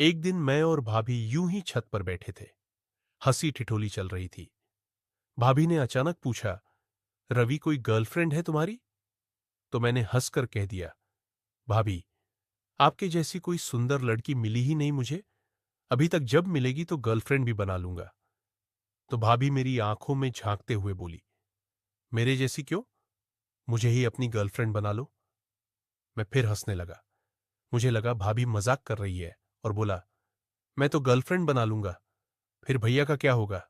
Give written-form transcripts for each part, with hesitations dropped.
एक दिन मैं और भाभी यूं ही छत पर बैठे थे। हंसी ठिठोली चल रही थी। भाभी ने अचानक पूछा, रवि कोई गर्लफ्रेंड है तुम्हारी? तो मैंने हंसकर कह दिया, भाभी आपके जैसी कोई सुंदर लड़की मिली ही नहीं मुझे। अभी तक जब मिलेगी तो गर्लफ्रेंड भी बना लूंगा। तो भाभी मेरी आंखों में झांकते हुए बोली, मेरे जैसी क्यों? मुझे ही अपनी गर्लफ्रेंड बना लो। मैं फिर हंसने लगा। मुझे लगा भाभी मजाक कर रही है और बोला, मैं तो गर्लफ्रेंड बना लूंगा, फिर भैया का क्या होगा?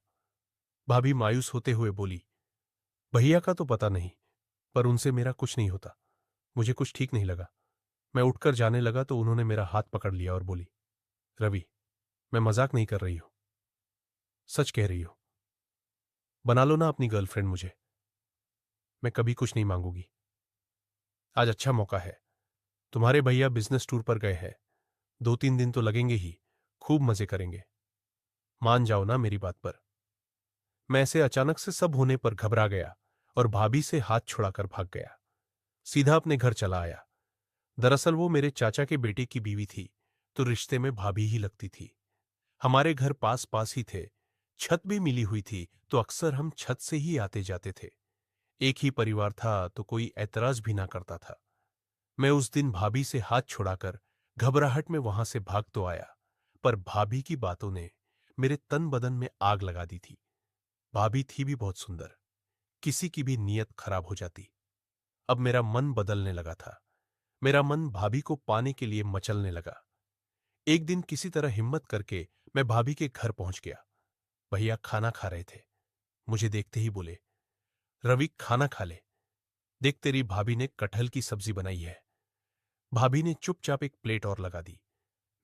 भाभी मायूस होते हुए बोली, भैया का तो पता नहीं, पर उनसे मेरा कुछ नहीं होता। मुझे कुछ ठीक नहीं लगा। मैं उठकर जाने लगा तो उन्होंने मेरा हाथ पकड़ लिया और बोली, रवि मैं मजाक नहीं कर रही हूं, सच कह रही हूं। बना लो ना अपनी गर्लफ्रेंड मुझे। मैं कभी कुछ नहीं मांगूंगी। आज अच्छा मौका है। तुम्हारे भैया बिजनेस टूर पर गए हैं। 2-3 दिन तो लगेंगे ही। खूब मजे करेंगे। मान जाओ ना मेरी बात पर। मैं ऐसे अचानक से सब होने पर घबरा गया और भाभी से हाथ छुड़ाकर भाग गया। सीधा अपने घर चला आया। दरअसल वो मेरे चाचा के बेटे की बीवी थी, तो रिश्ते में भाभी ही लगती थी। हमारे घर पास पास ही थे। छत भी मिली हुई थी, तो अक्सर हम छत से ही आते जाते थे। एक ही परिवार था, तो कोई ऐतराज भी ना करता था। मैं उस दिन भाभी से हाथ छुड़ाकर घबराहट में वहां से भाग तो आया, पर भाभी की बातों ने मेरे तन बदन में आग लगा दी थी। भाभी थी भी बहुत सुंदर। किसी की भी नीयत खराब हो जाती। अब मेरा मन बदलने लगा था। मेरा मन भाभी को पाने के लिए मचलने लगा। एक दिन किसी तरह हिम्मत करके मैं भाभी के घर पहुंच गया। भैया खाना खा रहे थे। मुझे देखते ही बोले, रवि खाना खा ले। देख तेरी भाभी ने कटहल की सब्जी बनाई है। भाभी ने चुपचाप एक प्लेट और लगा दी।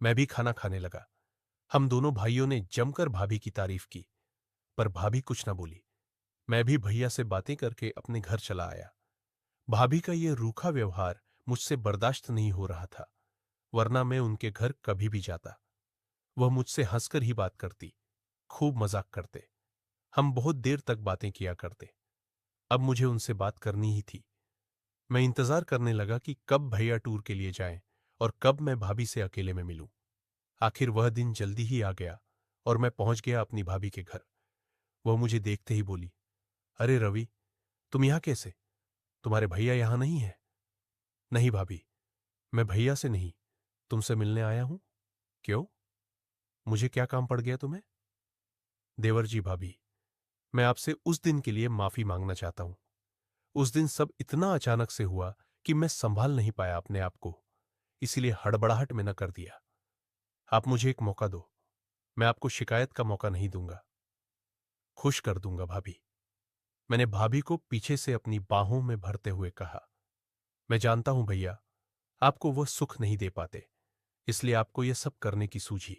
मैं भी खाना खाने लगा। हम दोनों भाइयों ने जमकर भाभी की तारीफ की, पर भाभी कुछ ना बोली। मैं भी भैया से बातें करके अपने घर चला आया। भाभी का ये रूखा व्यवहार मुझसे बर्दाश्त नहीं हो रहा था, वरना मैं उनके घर कभी भी जाता। वह मुझसे हंसकर ही बात करती, खूब मजाक करते। हम बहुत देर तक बातें किया करते। अब मुझे उनसे बात करनी ही थी। मैं इंतजार करने लगा कि कब भैया टूर के लिए जाएं और कब मैं भाभी से अकेले में मिलूं। आखिर वह दिन जल्दी ही आ गया और मैं पहुंच गया अपनी भाभी के घर। वह मुझे देखते ही बोली, अरे रवि, तुम यहां कैसे? तुम्हारे भैया यहां नहीं है? नहीं भाभी, मैं भैया से नहीं, तुमसे मिलने आया हूं। क्यों? मुझे क्या काम पड़ गया तुम्हें? देवर जी भाभी, मैं आपसे उस दिन के लिए माफी मांगना चाहता हूं। उस दिन सब इतना अचानक से हुआ कि मैं संभाल नहीं पाया अपने आप को, इसीलिए हड़बड़ाहट में न कर दिया। आप मुझे एक मौका दो। मैं आपको शिकायत का मौका नहीं दूंगा। खुश कर दूंगा भाभी। मैंने भाभी को पीछे से अपनी बाहों में भरते हुए कहा, मैं जानता हूं भैया, आपको वह सुख नहीं दे पाते, इसलिए आपको यह सब करने की सूझी।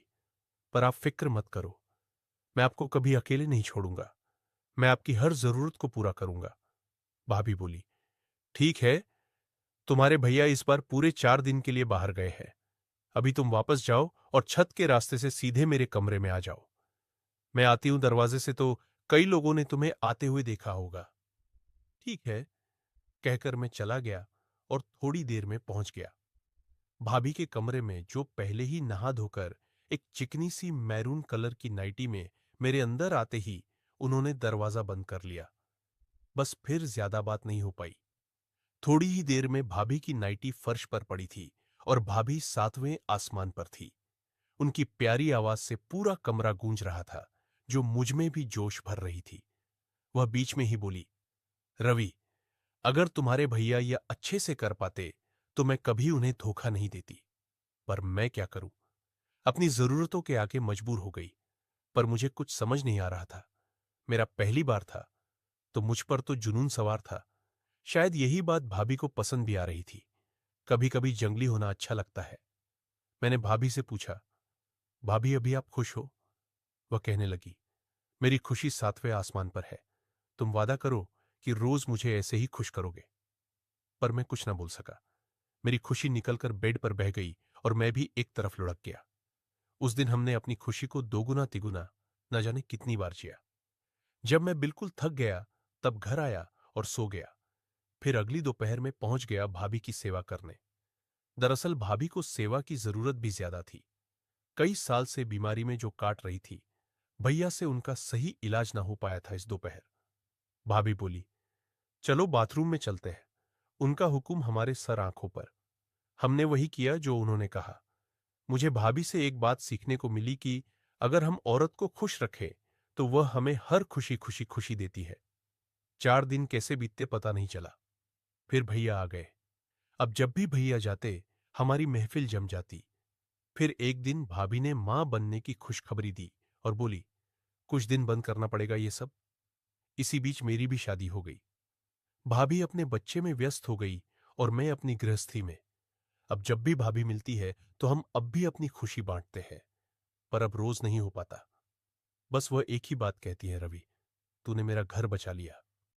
पर आप फिक्र मत करो। मैं आपको कभी अकेले नहीं छोड़ूंगा। मैं आपकी हर जरूरत को पूरा करूंगा। भाभी बोली, ठीक है, तुम्हारे भैया इस बार पूरे 4 दिन के लिए बाहर गए हैं। अभी तुम वापस जाओ और छत के रास्ते से सीधे मेरे कमरे में आ जाओ। मैं आती हूं दरवाजे से तो कई लोगों ने तुम्हें आते हुए देखा होगा। ठीक है, कहकर मैं चला गया और थोड़ी देर में पहुंच गया। भाभी के कमरे में, जो पहले ही नहा धोकर एक चिकनी सी मैरून कलर की नाइटी में मेरे अंदर आते ही उन्होंने दरवाजा बंद कर लिया। बस फिर ज्यादा बात नहीं हो पाई। थोड़ी ही देर में भाभी की नाइटी फर्श पर पड़ी थी और भाभी 7वें आसमान पर थी। उनकी प्यारी आवाज से पूरा कमरा गूंज रहा था, जो मुझ में भी जोश भर रही थी। वह बीच में ही बोली, रवि, अगर तुम्हारे भैया यह अच्छे से कर पाते तो मैं कभी उन्हें धोखा नहीं देती। पर मैं क्या करूं? अपनी जरूरतों के आगे मजबूर हो गई। पर मुझे कुछ समझ नहीं आ रहा था। मेरा पहली बार था, तो मुझ पर तो जुनून सवार था। शायद यही बात भाभी को पसंद भी आ रही थी। कभी कभी जंगली होना अच्छा लगता है। मैंने भाभी से पूछा, भाभी अभी आप खुश हो? वह कहने लगी, मेरी खुशी 7वें आसमान पर है। तुम वादा करो कि रोज मुझे ऐसे ही खुश करोगे। पर मैं कुछ ना बोल सका। मेरी खुशी निकलकर बेड पर बह गई और मैं भी एक तरफ लुढ़क गया। उस दिन हमने अपनी खुशी को दोगुना तिगुना न जाने कितनी बार जिया। जब मैं बिल्कुल थक गया, तब घर आया और सो गया। फिर अगली दोपहर में पहुंच गया भाभी की सेवा करने। दरअसल भाभी को सेवा की जरूरत भी ज्यादा थी। कई साल से बीमारी में जो काट रही थी, भैया से उनका सही इलाज ना हो पाया था इस दोपहर। भाभी बोली, चलो बाथरूम में चलते हैं। उनका हुक्म हमारे सर आंखों पर। हमने वही किया जो उन्होंने कहा। मुझे भाभी से एक बात सीखने को मिली कि अगर हम औरत को खुश रखें तो वह हमें हर खुशी खुशी खुशी देती है। 4 दिन कैसे बीतते पता नहीं चला। फिर भैया आ गए। अब जब भी भैया जाते हमारी महफिल जम जाती। फिर एक दिन भाभी ने मां बनने की खुशखबरी दी और बोली, कुछ दिन बंद करना पड़ेगा ये सब। इसी बीच मेरी भी शादी हो गई। भाभी अपने बच्चे में व्यस्त हो गई और मैं अपनी गृहस्थी में। अब जब भी भाभी मिलती है तो हम अब भी अपनी खुशी बांटते हैं, पर अब रोज नहीं हो पाता। बस वह एक ही बात कहती है, रवि, तूने मेरा घर बचा लिया।